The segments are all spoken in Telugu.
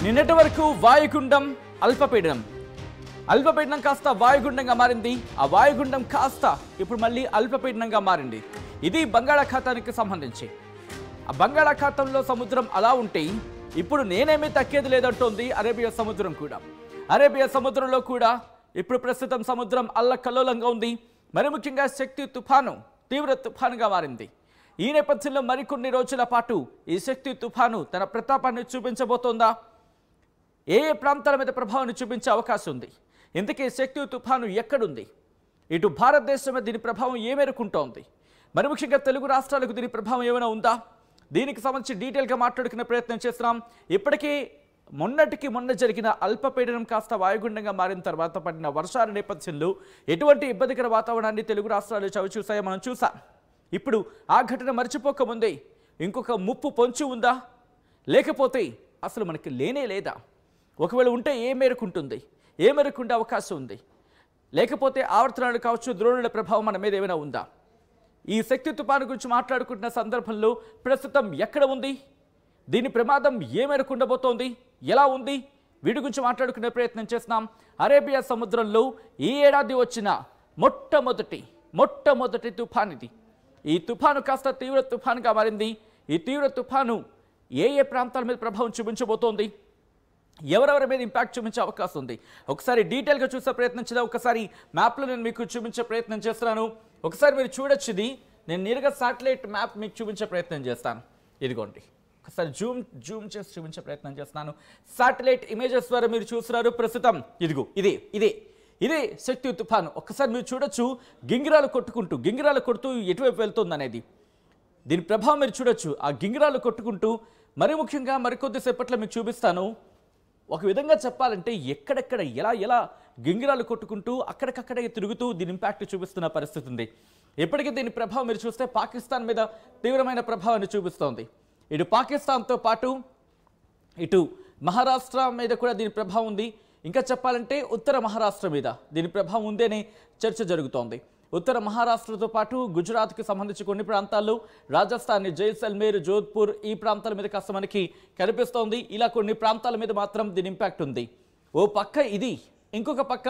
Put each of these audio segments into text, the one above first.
నిన్నటి వరకు వాయుగుండం అల్పపీడనం కాస్త వాయుగుండంగా మారింది. ఆ వాయుగుండం కాస్త ఇప్పుడు మళ్ళీ అల్పపీడనంగా మారింది. ఇది బంగాళాఖాతానికి సంబంధించి. ఆ బంగాళాఖాతంలో సముద్రం అలా ఉంటే ఇప్పుడు నేనేమీ తక్కేది లేదంటోంది అరేబియా సముద్రం కూడా. అరేబియా సముద్రంలో కూడా ఇప్పుడు ప్రస్తుతం సముద్రం అల్లకల్లోలంగా ఉంది. మరి ముఖ్యంగా శక్తి తుఫాను తీవ్ర తుఫానుగా మారింది. ఈ నేపథ్యంలో మరికొన్ని రోజుల పాటు ఈ శక్తి తుఫాను తన ప్రతాపాన్ని చూపించబోతోందా? ఏ ప్రాంతాల మీద ప్రభావాన్ని చూపించే అవకాశం ఉంది? ఇంతకీ శక్తి తుఫాను ఎక్కడుంది? ఇటు భారతదేశం మీద దీని ప్రభావం ఏ మేరకు ఉంటోంది? మరి ముఖ్యంగా తెలుగు రాష్ట్రాలకు దీని ప్రభావం ఏమైనా ఉందా? దీనికి సంబంధించి డీటెయిల్గా మాట్లాడుకునే ప్రయత్నం చేస్తున్నాం. ఇప్పటికీ మొన్న జరిగిన అల్పపీడనం కాస్త వాయుగుండంగా మారిన తర్వాత పడిన వర్షాల నేపథ్యంలో ఎటువంటి ఇబ్బందికర వాతావరణాన్ని తెలుగు రాష్ట్రాలు చవిచూసాయో మనం చూసాం. ఇప్పుడు ఆ ఘటన మర్చిపోకముందే ఇంకొక ముప్పు పొంచి ఉందా, లేకపోతే అసలు మనకి లేనే లేదా? ఒకవేళ ఉంటే ఏ మేరకు ఉంటుంది? ఏ మేరకు ఉండే అవకాశం ఉంది? లేకపోతే ఆవర్తనాలు కావచ్చు, ద్రోణుల ప్రభావం మన మీద ఏమైనా ఉందా? ఈ శక్తి తుఫాను గురించి మాట్లాడుకుంటున్న సందర్భంలో ప్రస్తుతం ఎక్కడ ఉంది? దీని ప్రమాదం ఏ మేరకు ఉండబోతోంది? ఎలా ఉంది? వీటి గురించి మాట్లాడుకునే ప్రయత్నం చేస్తున్నాం. అరేబియా సముద్రంలో ఈ ఏడాది వచ్చిన మొట్టమొదటి తుఫాన్ ఇది. ఈ తుఫాను కాస్త తీవ్ర తుఫానుగా మారింది. ఈ తీవ్ర తుఫాను ఏ ప్రాంతాల మీద ప్రభావం చూపించబోతోంది? ఎవరెవరి మీద ఇంపాక్ట్ చూపించే అవకాశం ఉంది? ఒకసారి డీటెయిల్గా చూసే ప్రయత్నం చేద్దాం. ఒకసారి మ్యాప్లో నేను మీకు చూపించే ప్రయత్నం చేస్తున్నాను. ఒకసారి మీరు చూడొచ్చు. ఇది నేను నేరుగా శాటిలైట్ మ్యాప్ మీకు చూపించే ప్రయత్నం చేస్తాను. ఇదిగోండి, ఒకసారి జూమ్ చేసి చూపించే ప్రయత్నం చేస్తున్నాను. శాటిలైట్ ఇమేజెస్ ద్వారా మీరు చూస్తున్నారు. ప్రస్తుతం ఇదిగో ఇదే శక్తి తుఫాను. ఒక్కసారి మీరు చూడొచ్చు, గింగిరాలు కొడుతూ ఎటువైపు వెళ్తుంది అనేది. దీని ప్రభావం మీరు చూడొచ్చు. ఆ గింగిరాలు కొట్టుకుంటూ మరి ముఖ్యంగా మరికొద్దిసేపట్లో మీకు చూపిస్తాను. ఒక విధంగా చెప్పాలంటే ఎక్కడెక్కడ ఎలా గింగిరాలు కొట్టుకుంటూ అక్కడికక్కడే తిరుగుతూ దీని ఇంపాక్ట్ చూపిస్తున్న పరిస్థితి ఉంది. ఇప్పటికీ దీని ప్రభావం మీరు చూస్తే పాకిస్తాన్ మీద తీవ్రమైన ప్రభావాన్ని చూపిస్తోంది. ఇటు పాకిస్తాన్తో పాటు ఇటు మహారాష్ట్ర మీద కూడా దీని ప్రభావం ఉంది. ఇంకా చెప్పాలంటే ఉత్తర మహారాష్ట్ర మీద దీని ప్రభావం ఉంది అనే చర్చ జరుగుతోంది. ఉత్తర మహారాష్ట్రతో పాటు గుజరాత్కి సంబంధించి కొన్ని ప్రాంతాల్లో, రాజస్థాన్, జైసల్మేర్, జోధ్పూర్ ఈ ప్రాంతాల మీద కాస్త మనకి కనిపిస్తోంది. ఇలా కొన్ని ప్రాంతాల మీద మాత్రం దీని ఇంపాక్ట్ ఉంది. ఓ పక్క ఇది, ఇంకొక పక్క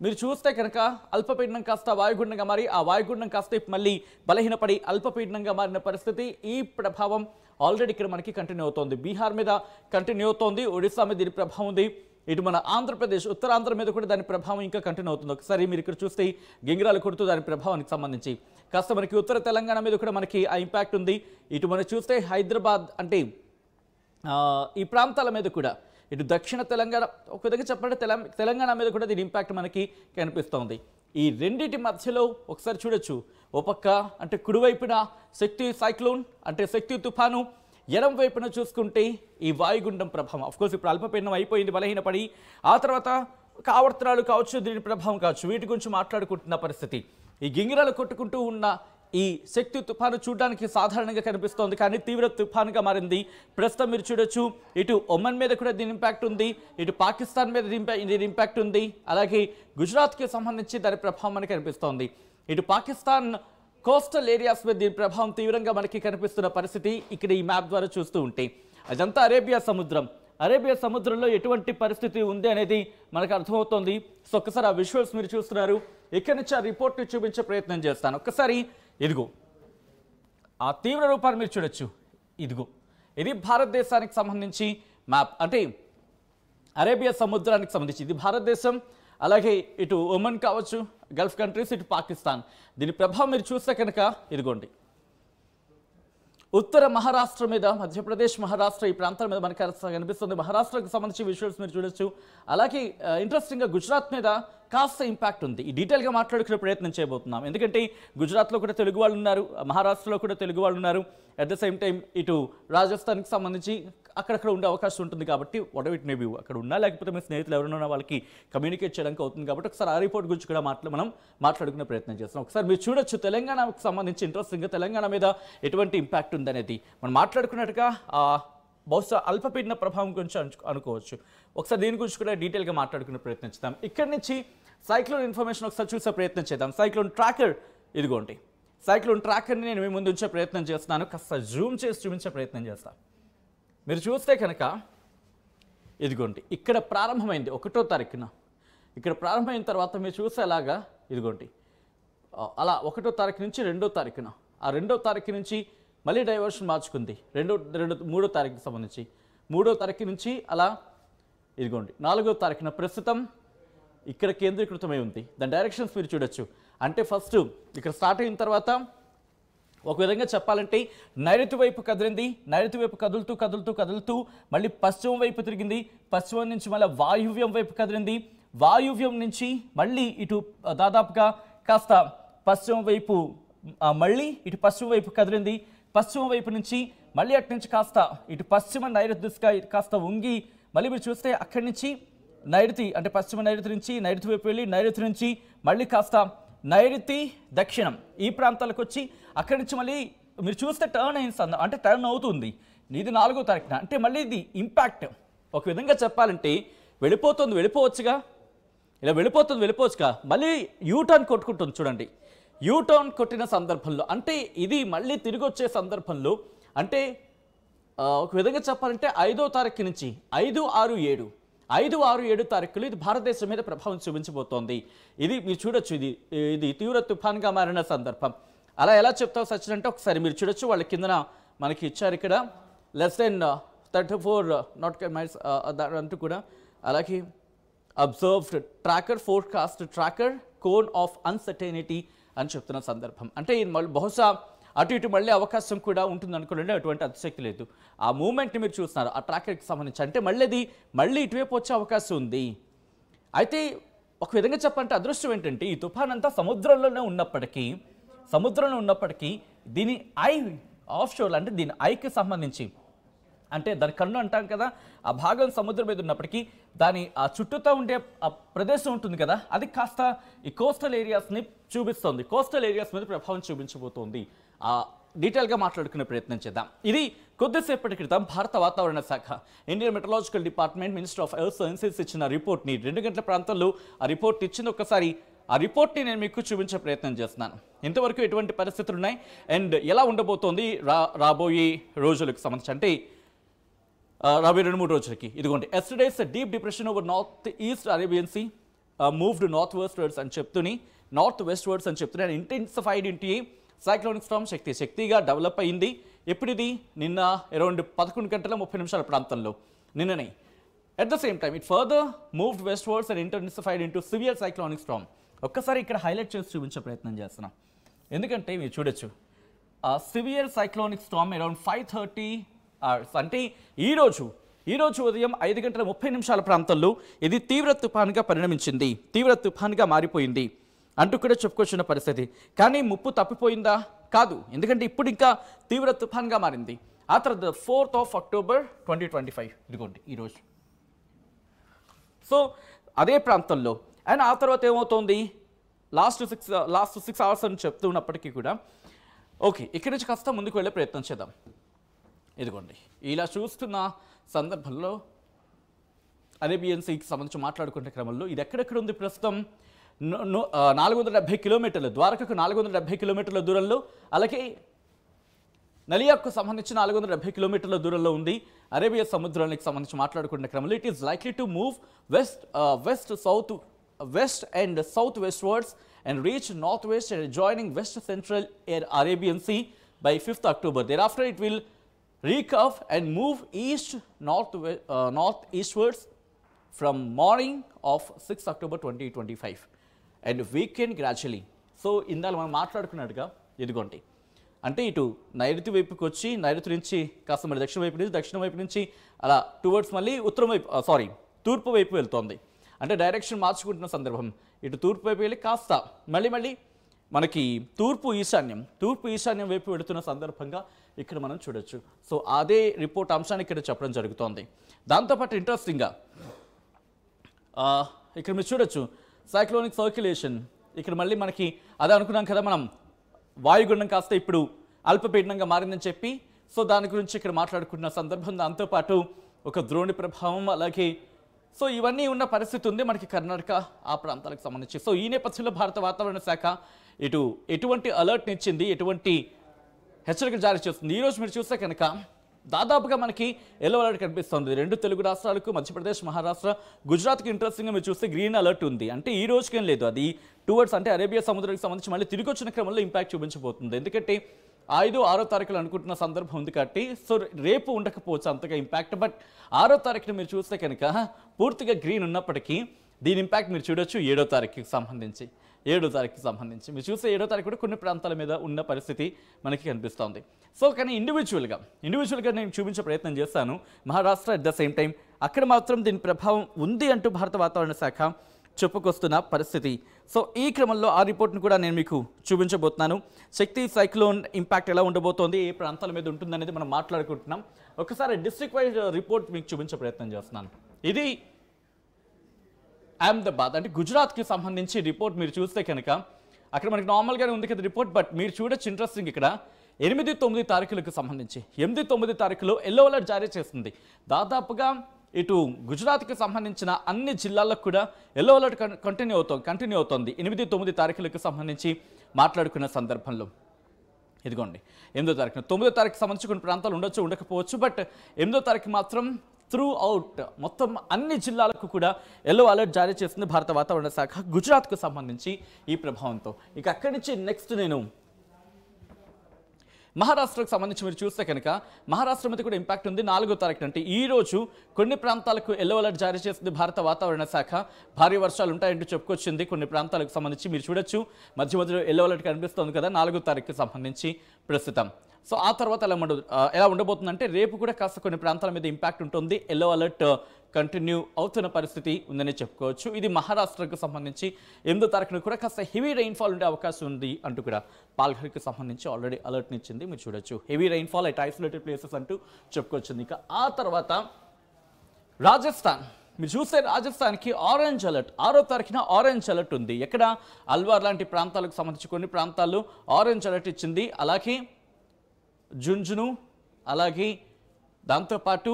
మీరు చూస్తే కనుక అల్పపీడనం కాస్త వాయుగుండంగా మారి ఆ వాయుగుండం కాస్త మళ్ళీ బలహీనపడి అల్పపీడనంగా మారిన పరిస్థితి. ఈ ప్రభావం ఆల్రెడీ ఇక్కడ మనకి కంటిన్యూ అవుతోంది. బీహార్ మీద కంటిన్యూ అవుతోంది. ఒడిశా మీద దీని ప్రభావం ఉంది. ఇటు మన ఆంధ్రప్రదేశ్, ఉత్తరాంధ్ర మీద కూడా దాని ప్రభావం ఇంకా కంటిన్యూ అవుతుంది. ఒకసారి మీరు ఇక్కడ చూస్తే గింగిరాలు కొడుతూ దాని ప్రభావానికి సంబంధించి కాస్త మనకి ఉత్తర తెలంగాణ మీద కూడా మనకి ఆ ఇంపాక్ట్ ఉంది. ఇటు మనం చూస్తే హైదరాబాద్ అంటే ఈ ప్రాంతాల మీద కూడా, ఇటు దక్షిణ తెలంగాణ, ఒక విధంగా చెప్పాలంటే తెలంగాణ మీద కూడా దీని ఇంపాక్ట్ మనకి కనిపిస్తోంది. ఈ రెండింటి మధ్యలో ఒకసారి చూడొచ్చు, ఓ పక్క అంటే కుడివైపున శక్తి సైక్లోన్ అంటే శక్తి తుఫాను, ఎడం వైపున చూసుకుంటే ఈ వాయుగుండం ప్రభావం. అఫ్కోర్స్ ఇప్పుడు అల్పపీడనం అయిపోయింది, బలహీనపడి ఆ తర్వాత ఆవర్తనాలు కావచ్చు, దీని ప్రభావం కావచ్చు, వీటి గురించి మాట్లాడుకుంటున్న పరిస్థితి. ఈ గింగిరాలు కొట్టుకుంటూ ఉన్న ఈ శక్తి తుఫాను చూడడానికి సాధారణంగా కనిపిస్తోంది, కానీ తీవ్ర తుఫానుగా మారింది. ప్రస్తుతం మీరు చూడొచ్చు, ఇటు ఒమన్ మీద కూడా దీని ఇంపాక్ట్ ఉంది, ఇటు పాకిస్తాన్ మీద దీని ఇంపాక్ట్ ఉంది, అలాగే గుజరాత్కి సంబంధించి దాని ప్రభావం మనకి కనిపిస్తోంది. ఇటు పాకిస్తాన్ కోస్టల్ ఏరియాస్ మీద దీని ప్రభావం తీవ్రంగా మనకి కనిపిస్తున్న పరిస్థితి ఇక్కడ ఈ మ్యాప్ ద్వారా చూస్తూ ఉంటే. అదంతా అరేబియా సముద్రంలో ఎటువంటి పరిస్థితి ఉంది అనేది మనకు అర్థమవుతోంది. సో ఒక్కసారి ఆ విజువల్స్ మీరు చూస్తున్నారు. ఇక్కడి నుంచి ఆ రిపోర్ట్ని చూపించే ప్రయత్నం చేస్తాను. ఒక్కసారి ఇదిగో ఆ తీవ్ర రూపాన్ని మీరు చూడొచ్చు. ఇది భారతదేశానికి సంబంధించి మ్యాప్, అంటే అరేబియా సముద్రానికి సంబంధించి ఇది భారతదేశం, అలాగే ఇటు ఒమన్ కావచ్చు, గల్ఫ్ కంట్రీస్, ఇటు పాకిస్తాన్. దీని ప్రభావం మీరు చూస్తే కనుక ఇదిగోండి, ఉత్తర మహారాష్ట్ర మీద, మధ్యప్రదేశ్, మహారాష్ట్ర ఈ ప్రాంతాల మీద మనకి కనిపిస్తుంది. మహారాష్ట్రకు సంబంధించి విజువల్స్ మీరు చూడొచ్చు. అలాగే ఇంట్రెస్టింగ్గా గుజరాత్ మీద కాస్త ఇంపాక్ట్ ఉంది. ఈ డీటెయిల్గా మాట్లాడుకునే ప్రయత్నం చేయబోతున్నాం. ఎందుకంటే గుజరాత్లో కూడా తెలుగు వాళ్ళు ఉన్నారు, మహారాష్ట్రలో కూడా తెలుగు వాళ్ళు ఉన్నారు. అట్ ద సేమ్ టైం ఇటు రాజస్థాన్కి సంబంధించి అక్కడక్కడ ఉండే అవకాశం ఉంటుంది. కాబట్టి what ever it may be, అక్కడ ఉన్నా లేకపోతే మీ స్నేహితులు ఎవరైనా వాళ్ళకి కమ్యూనికేట్ చేయడానికి అవుతుంది. కాబట్టి ఒకసారి ఆ రిపోర్ట్ గురించి కూడా మనం మాట్లాడుకునే ప్రయత్నం చేస్తాం. ఒకసారి మీరు చూడొచ్చు, తెలంగాణకు సంబంధించి ఇంట్రెస్టింగ్గా తెలంగాణ మీద ఎటువంటి ఇంపాక్ట్ ఉందనేది మనం మాట్లాడుకున్నట్టుగా బహుశా అల్పపీడన ప్రభావం గురించి అనుకోవచ్చు. ఒకసారి దీని గురించి కూడా డీటెయిల్గా మాట్లాడుకునే ప్రయత్నం చేద్దాం. ఇక్కడి నుంచి సైక్లోన్ ఇన్ఫర్మేషన్ ఒకసారి చూసే ప్రయత్నం చేద్దాం. సైక్లోన్ ట్రాకర్ ఇదిగోండి, సైక్లోన్ ట్రాకర్ని నేను మీ ముందు ఉంచే ప్రయత్నం చేస్తున్నాను. కాస్త జూమ్ చేసి చూపించే ప్రయత్నం చేస్తాను. మీరు చూస్తే కనుక ఇదిగోండి ఇక్కడ ప్రారంభమైంది 1వ తారీఖున. ఇక్కడ ప్రారంభమైన తర్వాత మీరు చూసేలాగా ఇదిగోండి అలా 1వ తారీఖు నుంచి 2వ తారీఖున, ఆ 2వ తారీఖు నుంచి మళ్ళీ డైవర్షన్ మార్చుకుంది 3వ తారీఖుకి సంబంధించి, 3వ తారీఖు నుంచి అలా ఇదిగోండి 4వ తారీఖున ప్రస్తుతం ఇక్కడ కేంద్రీకృతమై ఉంది. దాని డైరెక్షన్స్ మీరు చూడొచ్చు. అంటే ఫస్ట్ ఇక్కడ స్టార్ట్ అయిన తర్వాత ఒక విధంగా చెప్పాలంటే నైరుతి వైపు కదిలింది, నైరుతి వైపు కదులుతూ కదులుతూ కదులుతూ మళ్ళీ పశ్చిమం వైపు తిరిగింది, పశ్చిమం నుంచి మళ్ళీ వాయువ్యం వైపు కదిలింది, వాయువ్యం నుంచి మళ్ళీ ఇటు దాదాపుగా కాస్త పశ్చిమ వైపు మళ్ళీ ఇటు పశ్చిమ వైపు కదిలింది, పశ్చిమ వైపు నుంచి మళ్ళీ అటు నుంచి కాస్త ఇటు పశ్చిమ నైరుతి దిశగా కాస్త వంగి మళ్ళీ మీరు చూస్తే అక్కడి నుంచి నైరుతి అంటే పశ్చిమ నైరుతి నుంచి నైరుతి వైపు వెళ్ళి నైరుతి నుంచి మళ్ళీ కాస్త నైరుతి దక్షిణం ఈ ప్రాంతాలకు వచ్చి అక్కడి నుంచి మళ్ళీ మీరు చూస్తే టర్న్ అయింది, అంటే టర్న్ అవుతుంది. ఇది 4వ తారీఖున. అంటే మళ్ళీ ఇది ఇంపాక్ట్ ఒక విధంగా చెప్పాలంటే వెళ్ళిపోవచ్చుగా, ఇలా వెళ్ళిపోవచ్చుగా, మళ్ళీ యూటర్న్ కొట్టుకుంటుంది చూడండి. యూటర్న్ కొట్టిన సందర్భంలో అంటే ఇది మళ్ళీ తిరిగి వచ్చే సందర్భంలో అంటే ఒక విధంగా చెప్పాలంటే 5వ తారీఖు నుంచి 5, 6, 7 తారీఖులు ఇది భారతదేశం మీద ప్రభావం చూపించబోతోంది. ఇది మీరు చూడొచ్చు, ఇది తీవ్ర తుఫాన్గా మారిన సందర్భం. అలా ఎలా చెప్తావు సచిన్ అంటే ఒకసారి మీరు చూడొచ్చు, వాళ్ళ కిందన మనకి ఇచ్చారు ఇక్కడ లెస్ దెన్ 34 నాటికల్ మైల్స్ అంటూ కూడా, అలాగే observed tracker forecast tracker cone of uncertainty అని చెప్తున్న సందర్భం. అంటే మళ్ళీ బహుశా అటు ఇటు మళ్ళీ అవకాశం కూడా ఉంటుంది అనుకోండి, అటువంటి అతిశక్తి లేదు. ఆ మూమెంట్ని మీరు చూస్తున్నారు ఆ ట్రాకర్కి సంబంధించి, అంటే మళ్ళీ ఇటువైపు వచ్చే అవకాశం ఉంది. అయితే ఒక విధంగా చెప్పాలంటే అదృష్టం ఏంటంటే ఈ తుఫాన్ అంతా సముద్రంలో ఉన్నప్పటికీ దీని ఆఫ్ షోర్ అంటే దీని ఐకి సంబంధించి అంటే దాని కన్ను అంటాం కదా, ఆ భాగం సముద్రం మీద ఉన్నప్పటికీ దాని ఆ చుట్టూతో ఉండే ఆ ప్రదేశం ఉంటుంది కదా, అది కాస్త ఈ కోస్టల్ ఏరియాస్ని చూపిస్తుంది, కోస్టల్ ఏరియాస్ మీద ప్రభావం చూపించబోతోంది. ఆ డీటెయిల్గా మాట్లాడుకునే ప్రయత్నం చేద్దాం. ఇది కొద్దిసేపటి క్రితం భారత వాతావరణ శాఖ Indian metrological department minister of earth sciences ఇచ్చిన రిపోర్ట్ని 2 గంటల ప్రాంతంలో ఆ రిపోర్ట్ ఇచ్చింది. ఒకసారి ఆ రిపోర్ట్ని నేను మీకు చూపించే ప్రయత్నం చేస్తున్నాను. ఇంతవరకు ఎటువంటి పరిస్థితులు ఉన్నాయి అండ్ ఎలా ఉండబోతోంది రాబోయే రోజులకు సంబంధించి, అంటే రాబోయే 2-3 రోజులకి. ఇదిగోండి yesterday's deep depression over north east Arabian sea moved north westwards అని చెప్తూనే ఇంటెన్సిఫైడ్ ఇంటి సైక్లోనిక్ స్టార్మ్ శక్తిగా డెవలప్ అయింది. ఎప్పుడు ఇది నిన్న అరౌండ్ 11 గంటల 30 నిమిషాల ప్రాంతంలో నిన్ననే. At the same time it further moved westwards and intensified into severe cyclonic storm. ఒక్కసారి ఇక్కడ హైలైట్ చేసి చూపించే ప్రయత్నం చేస్తున్నాం, ఎందుకంటే మీరు చూడొచ్చు severe cyclonic Storm around 5:30 hours అంటే ఈరోజు ఉదయం 5 గంటల 30 నిమిషాల ప్రాంతంలో ఇది తీవ్ర తుఫాన్గా పరిణమించింది, తీవ్ర తుఫాన్గా మారిపోయింది అంటూ కూడా చెప్పుకొచ్చిన పరిస్థితి. కానీ ముప్పు తప్పిపోయిందా? కాదు, ఎందుకంటే ఇప్పుడు ఇంకా తీవ్ర తుఫాన్గా మారింది. ఆ తర్వాత 4th of October 2025 ఇదిగోండి ఈరోజు. సో అదే ప్రాంతంలో అండ్ ఆ తర్వాత ఏమవుతోంది లాస్ట్ 6 hours అని చెప్తున్నప్పటికీ కూడా ఓకే ఇక్కడి నుంచి కాస్త ముందుకు వెళ్ళే ప్రయత్నం చేద్దాం. ఇదిగోండి ఇలా చూస్తున్న సందర్భంలో అరేబియన్ సీకి సంబంధించి మాట్లాడుకునే క్రమంలో ఇది ఎక్కడెక్కడ ఉంది ప్రస్తుతం 470 కిలోమీటర్లు, ద్వారకకు 470 కిలోమీటర్ల దూరంలో, అలాగే నలియాకు సంబంధించి 470 కిలోమీటర్ల దూరంలో ఉంది. అరేబియా సముద్రానికి సంబంధించి మాట్లాడుకునే క్రమంలో it is likely to move west and south westwards and reach northwest and joining west central Arabian Sea by 5th October. Thereafter it will recurve and move northeastwards from morning of 6th October 2025 and weaken gradually. So ఇందాక మనం మాట్లాడుకున్నట్టుగా ఇదిగోండి అంటే ఇటు నైరుతి వైపుకి వచ్చి నైరుతి నుంచి కాస్త మరి దక్షిణ వైపు నుంచి అలా టువర్డ్స్ మళ్ళీ తూర్పు వైపు వెళ్తోంది. అంటే డైరెక్షన్ మార్చుకుంటున్న సందర్భం ఇటు తూర్పు వైపు వెళ్ళి కాస్త మళ్ళీ మనకి తూర్పు ఈశాన్యం వైపు వెళుతున్న సందర్భంగా ఇక్కడ మనం చూడొచ్చు. సో అదే రిపోర్ట్ అంశాన్ని ఇక్కడ చెప్పడం జరుగుతోంది. దాంతోపాటు ఇంట్రెస్టింగ్గా ఇక్కడ మీరు చూడొచ్చు సైక్లోనిక్ సర్క్యులేషన్. ఇక్కడ మళ్ళీ మనకి అదే అనుకున్నాం కదా మనం వాయుగుండం కాస్త ఇప్పుడు అల్పపీడనంగా మారిందని చెప్పి. సో దాని గురించి ఇక్కడ మాట్లాడుకుంటున్న సందర్భం. దాంతోపాటు ఒక ద్రోణి ప్రభావం, అలాగే సో ఇవన్నీ ఉన్న పరిస్థితి ఉంది మనకి కర్ణాటక ఆ ప్రాంతాలకు సంబంధించి. సో ఈ నేపథ్యంలో భారత వాతావరణ శాఖ ఎటువంటి అలర్ట్ని ఇచ్చింది, ఎటువంటి హెచ్చరికలు జారీ చేస్తుంది. ఈరోజు మీరు చూస్తే కనుక దాదాపుగా మనకి ఎల్లో అలర్ట్ కనిపిస్తుంది. 2 తెలుగు రాష్ట్రాలకు, మధ్యప్రదేశ్, మహారాష్ట్ర, గుజరాత్కి ఇంట్రెస్టింగ్గా మీరు చూస్తే గ్రీన్ అలర్ట్ ఉంది. అంటే ఈ రోజుకేం లేదు, అది టువర్డ్స్ అంటే అరేబియా సముద్రానికి సంబంధించి మళ్ళీ తిరిగి వచ్చిన క్రమంలో ఇంపాక్ట్ చూపించబోతుంది. ఎందుకంటే 5, 6 తారీఖులు అనుకుంటున్న సందర్భం ఉంది కాబట్టి సో రేపు ఉండకపోవచ్చు అంతగా ఇంపాక్ట్. బట్ 6వ తారీఖున మీరు చూస్తే కనుక పూర్తిగా గ్రీన్ ఉన్నప్పటికీ దీని ఇంపాక్ట్ మీరు చూడొచ్చు 7వ తారీఖుకి సంబంధించి. 7వ తారీఖుకి సంబంధించి మీరు చూస్తే 7వ తారీఖు కూడా కొన్ని ప్రాంతాల మీద ఉన్న పరిస్థితి మనకి కనిపిస్తోంది. సో కానీ ఇండివిజువల్గా నేను చూపించే ప్రయత్నం చేస్తాను. Maharashtra at the same time అక్కడ మాత్రం దీని ప్రభావం ఉంది అంటూ భారత వాతావరణ శాఖ చెప్పుకొస్తున్న పరిస్థితి. సో ఈ క్రమంలో ఆ రిపోర్ట్ను కూడా నేను మీకు చూపించబోతున్నాను. శక్తి సైక్లోన్ ఇంపాక్ట్ ఎలా ఉండబోతోంది, ఏ ప్రాంతాల మీద ఉంటుందనేది మనం మాట్లాడుకుంటున్నాం. ఒకసారి డిస్ట్రిక్ట్ వైజ్ రిపోర్ట్ మీకు చూపించే ప్రయత్నం చేస్తున్నాను. ఇది అహ్మదాబాద్ అంటే గుజరాత్కి సంబంధించి రిపోర్ట్ మీరు చూస్తే కనుక అక్కడ మనకి నార్మల్గానే ఉంది కదా రిపోర్ట్. బట్ మీరు చూడొచ్చు ఇంట్రెస్టింగ్ ఇక్కడ 8, 9 తారీఖులకు సంబంధించి 8, 9 తారీఖులో ఎల్లో అలర్ట్ జారీ చేస్తుంది. దాదాపుగా ఇటు గుజరాత్కి సంబంధించిన అన్ని జిల్లాలకు కూడా ఎల్లో అలర్ట్ కంటిన్యూ అవుతోంది 8, 9 తారీఖులకు సంబంధించి మాట్లాడుకున్న సందర్భంలో. ఇదిగోండి 8వ తారీఖున, 9వ తారీఖు సంబంధించి కొన్ని ప్రాంతాలు ఉండొచ్చు, ఉండకపోవచ్చు. బట్ 8వ తారీఖు మాత్రం త్రూ అవుట్ మొత్తం అన్ని జిల్లాలకు కూడా ఎల్లో అలర్ట్ జారీ చేస్తుంది భారత వాతావరణ శాఖ గుజరాత్కు సంబంధించి ఈ ప్రభావంతో. ఇక అక్కడి నుంచి నెక్స్ట్ నేను మహారాష్ట్రకు సంబంధించి మీరు చూస్తే కనుక మహారాష్ట్ర మీద కూడా ఇంపాక్ట్ ఉంది. 4వ తారీఖున అంటే ఈ రోజు కొన్ని ప్రాంతాలకు ఎల్లో అలర్ట్ జారీ చేస్తుంది భారత వాతావరణ శాఖ. భారీ వర్షాలు ఉంటాయంటూ చెప్పుకొచ్చింది కొన్ని ప్రాంతాలకు సంబంధించి. మీరు చూడొచ్చు మధ్య మధ్యలో ఎల్లో అలర్ట్ కనిపిస్తుంది కదా 4వ తారీఖుకి సంబంధించి ప్రస్తుతం. సో ఆ తర్వాత ఎలా ఉండబోతుందంటే రేపు కూడా కాస్త కొన్ని ప్రాంతాల మీద ఇంపాక్ట్ ఉంటుంది. ఎల్లో అలర్ట్ కంటిన్యూ అవుతున్న పరిస్థితి ఉందని చెప్పుకోవచ్చు. ఇది మహారాష్ట్రకు సంబంధించి 8వ తారీఖున కూడా కాస్త హెవీ రెయిన్ఫాల్ ఉండే అవకాశం ఉంది అంటూ కూడా పాల్ఘర్కి సంబంధించి ఆల్రెడీ అలర్ట్ని ఇచ్చింది. మీరు చూడొచ్చు heavy rainfall at isolated places అంటూ చెప్పుకొచ్చింది. ఇక ఆ తర్వాత రాజస్థాన్ మీరు చూస్తే రాజస్థాన్కి ఆరెంజ్ అలర్ట్ 6వ తారీఖున ఆరెంజ్ అలర్ట్ ఉంది. ఎక్కడ అల్వార్ లాంటి ప్రాంతాలకు సంబంధించి కొన్ని ప్రాంతాల్లో ఆరెంజ్ అలర్ట్ ఇచ్చింది. అలాగే జుంజును, అలాగే దాంతోపాటు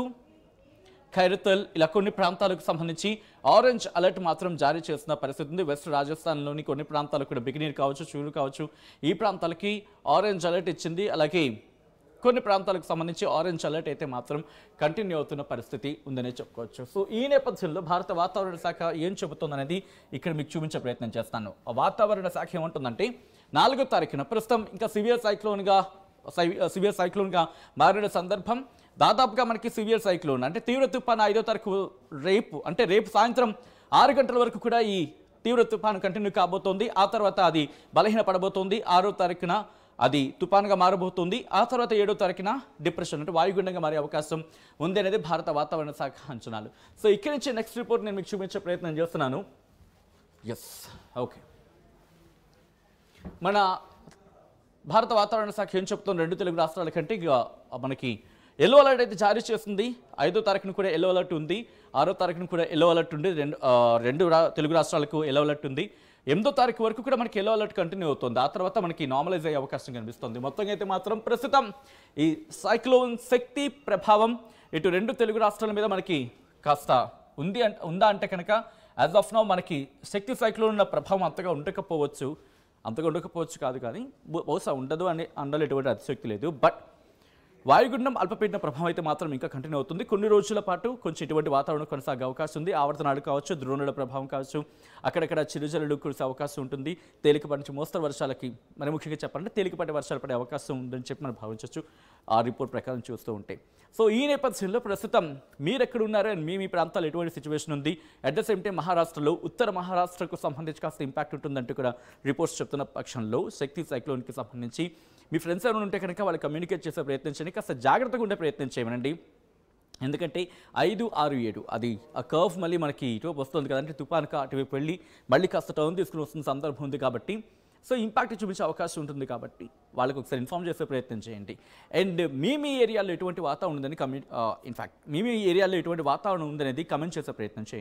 ఖైరతల్ ఇలా కొన్ని ప్రాంతాలకు సంబంధించి ఆరెంజ్ అలర్ట్ మాత్రం జారీ చేస్తున్న పరిస్థితి ఉంది. వెస్ట్ రాజస్థాన్లోని కొన్ని ప్రాంతాలకు కూడా బిగినీర్ కావచ్చు, చూరు కావచ్చు, ఈ ప్రాంతాలకి ఆరెంజ్ అలర్ట్ ఇచ్చింది. అలాగే కొన్ని ప్రాంతాలకు సంబంధించి ఆరెంజ్ అలర్ట్ అయితే మాత్రం కంటిన్యూ అవుతున్న పరిస్థితి ఉందనే చెప్పుకోవచ్చు. సో ఈ నేపథ్యంలో భారత వాతావరణ శాఖ ఏం చెబుతుందనేది ఇక్కడ మీకు చూపించే ప్రయత్నం చేస్తాను. ఆ వాతావరణ శాఖ ఏమంటుందంటే 4వ తారీఖున ప్రస్తుతం ఇంకా సివియర్ సైక్లోన్గా మారిన సందర్భం. దాదాపుగా మనకి సివియర్ సైక్లోన్ అంటే తీవ్ర తుఫాను 5వ తారీఖు రేపు సాయంత్రం 6 గంటల వరకు కూడా ఈ తీవ్ర తుఫాను కంటిన్యూ కాబోతోంది. ఆ తర్వాత అది బలహీన పడబోతోంది. 6వ తారీఖున అది తుఫాన్గా మారబోతుంది. ఆ తర్వాత 7వ తారీఖున డిప్రెషన్ అంటే వాయుగుండంగా మారే అవకాశం ఉంది అనేది భారత వాతావరణ శాఖ అంచనాలు. సో ఇక్కడి నుంచి నెక్స్ట్ రిపోర్ట్ నేను మీకు చూపించే ప్రయత్నం చేస్తున్నాను. ఓకే, మన భారత వాతావరణ శాఖ ఏం చెప్తుంది 2 తెలుగు రాష్ట్రాల కంటే మనకి ఎల్లో అలర్ట్ అయితే జారీ చేస్తుంది. 5వ తారీఖున కూడా ఎల్లో అలర్ట్ ఉంది, 6వ తారీఖున కూడా ఎల్లో అలర్ట్ ఉంది. రెండు తెలుగు రాష్ట్రాలకు ఎల్లో అలర్ట్ ఉంది. 8వ తారీఖు వరకు కూడా మనకి ఎల్లో అలర్ట్ కంటిన్యూ అవుతుంది. ఆ తర్వాత మనకి నార్మలైజ్ అయ్యే అవకాశం కనిపిస్తుంది. మొత్తంగా అయితే మాత్రం ప్రస్తుతం ఈ సైక్లోన్ శక్తి ప్రభావం ఇటు 2 తెలుగు రాష్ట్రాల మీద మనకి కాస్త ఉందా అంటే కనుక యాజ్ ఆఫ్ నౌ మనకి శక్తి సైక్లోన్ ఉన్న ప్రభావం అంతగా ఉండకపోవచ్చు కాదు, కానీ బహుశా ఉండదు అని అనడంలో ఎటువంటి అతిశక్తి లేదు. బట్ వాయుగుండం అల్పపీడన ప్రభావం అయితే మాత్రం ఇంకా కంటిన్యూ అవుతుంది. కొన్ని రోజుల పాటు కొంచెం ఇటువంటి వాతావరణం కొనసాగే అవకాశం ఉంది. ఆవర్తనాలు కావచ్చు, ద్రోణుల ప్రభావం కావచ్చు, అక్కడక్కడ చిరుజల్లులు కురిసే అవకాశం ఉంటుంది. తేలికపాటి నుంచి మోస్తరు వర్షాలకి మరి ముఖ్యంగా చెప్పాలంటే తేలికపాటి వర్షాలు పడే అవకాశం ఉందని చెప్పి మనం భావించవచ్చు ఆ రిపోర్ట్ ప్రకారం చూస్తూ ఉంటే. సో ఈ నేపథ్యంలో ప్రస్తుతం మీరు ఎక్కడ ఉన్నారో అండ్ మీ ప్రాంతాల్లో ఎటువంటి సిచ్యువేషన్ ఉంది, అట్ ద సేమ్ టైం మహారాష్ట్రలో ఉత్తర మహారాష్ట్రకు సంబంధించి కాస్త ఇంపాక్ట్ ఉంటుందంటూ కూడా రిపోర్ట్స్ చెప్తున్న పక్షంలో శక్తి సైక్లోన్కి సంబంధించి మీ ఫ్రెండ్స్ ఎవరైనా ఉంటే కనుక వాళ్ళు కమ్యూనికేట్ చేసే ప్రయత్నం చేయండి. కాస్త జాగ్రత్తగా ఉండే ప్రయత్నం చేయమనండి. ఎందుకంటే 5, 6, 7 అది ఆ కర్వ్ మళ్ళీ మనకి ఇటువైపు వస్తుంది కదంటే తుఫాన్గా అటువైపు వెళ్ళి మళ్ళీ కాస్త టర్న్ తీసుకుని వస్తున్న సందర్భం ఉంది కాబట్టి సో ఇంపాక్ట్ చూపించే అవకాశం ఉంటుంది కాబట్టి వాళ్ళకి ఒకసారి ఇన్ఫార్మ్ చేసే ప్రయత్నం చేయండి. అండ్ మీ ఏరియాలో ఎటువంటి వాతావరణం ఉందని ఇన్ఫ్యాక్ట్ మీ ఏరియాలో ఎటువంటి వాతావరణం ఉందనేది కమెంట్ చేసే ప్రయత్నం చేయండి.